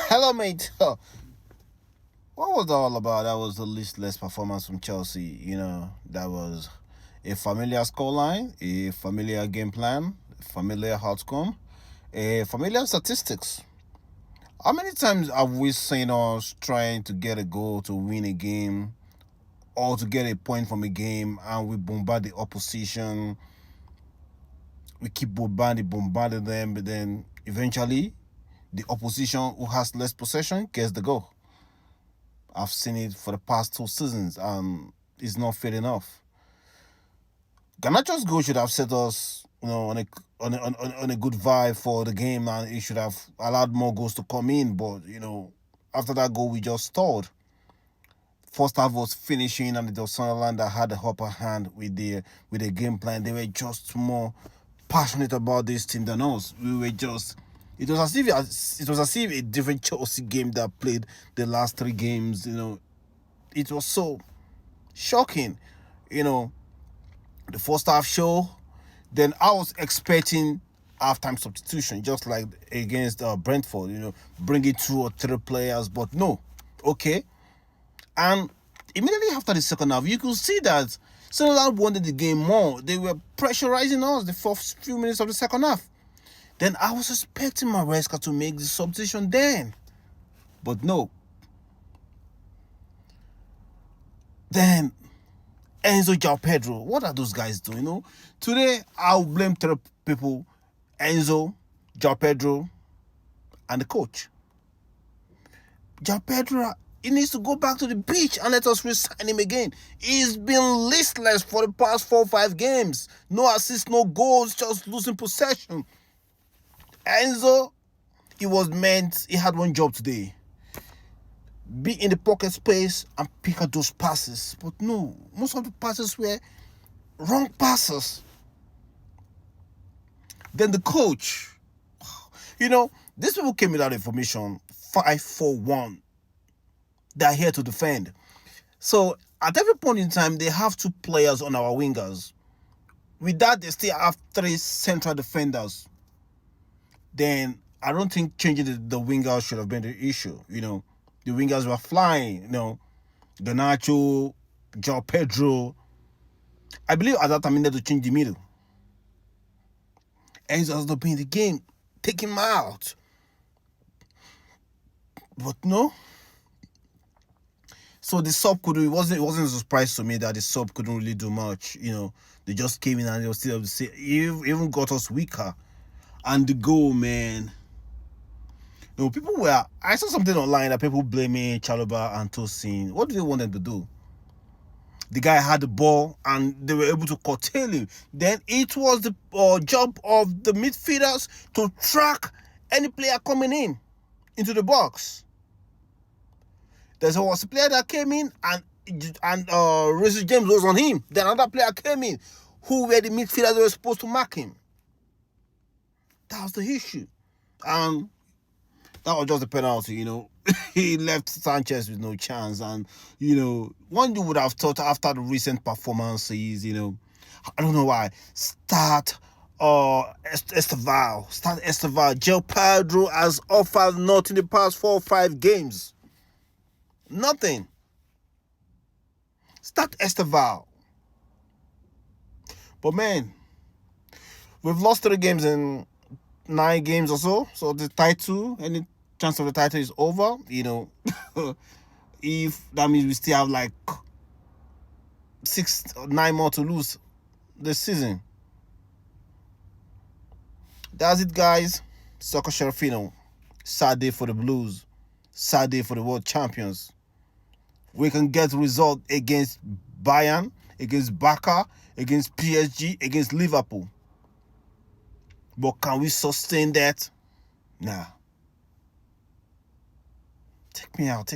Hello, mate. What was that all about? That was the listless performance from Chelsea. That was a familiar scoreline, a familiar game plan, a familiar outcome, a familiar statistics. How many times have we seen us trying to get a goal to win a game or to get a point from a game, and we bombard the opposition? We keep bombarding them, but then eventually the opposition who has less possession gets the goal. I've seen it for the past 2 seasons, and it's not fair enough. Garnacho's goal should have set us, on a good vibe for the game, and it should have allowed more goals to come in. But after that goal, we just stalled. First half was finishing, and it was Sunderland that had the upper hand with the game plan. They were just more passionate about this team than us. It was as if a different Chelsea game that played the last 3 games. It was so shocking. The first half show. Then I was expecting halftime substitution, just like against Brentford. Bringing 2 or 3 players, but no. Okay. And immediately after the second half, you could see that Sunderland wanted the game more. They were pressurizing us the first few minutes of the second half. Then I was expecting Maresca to make the substitution then. But no. Then Enzo, João Pedro. What are those guys doing? Today, I'll blame 3 people. Enzo, João Pedro, and the coach. João Pedro, he needs to go back to the beach and let us re-sign him again. He's been listless for the past 4 or 5 games. No assists, no goals, just losing possession. Enzo, he had one job today. Be in the pocket space and pick up those passes. But no, most of the passes were wrong passes. Then the coach. These people came with that information, 5-4-1. They're here to defend. So at every point in time, they have 2 players on our wingers. With that, they still have 3 central defenders. Then I don't think changing the wingers should have been the issue. The wingers were flying. Garnacho, João Pedro. I believe at that time they needed to change the middle. Enzo has not been in the game. Take him out. But no. So the sub it wasn't a surprise to me that the sub couldn't really do much. They just came in and they were still able to say, even got us weaker. And the goal, man. I saw something online that people blaming Chalobah and Tosin. What do they want them to do? The guy had the ball and they were able to curtail him. Then it was the job of the midfielders to track any player coming into the box. There was a player that came in and Reece James was on him. Then another player came in who were the midfielders that were supposed to mark him. That was the issue. And that was just a penalty, He left Sanchez with no chance. And, one you would have thought after the recent performances, I don't know why. Start Esteval. João Pedro has offered nothing in the past 4 or 5 games. Nothing. Start Esteval. But, man, we've lost 3 games in 9 games or so. So the title, any chance of the title is over. If that means we still have like 6 or 9 more to lose this season. That's it, guys. Soccer Sharafino. Sad day for the Blues. Sad day for the world champions. We can get result against Bayern, against Barca, against PSG, against Liverpool. But can we sustain that? Nah. Take me out.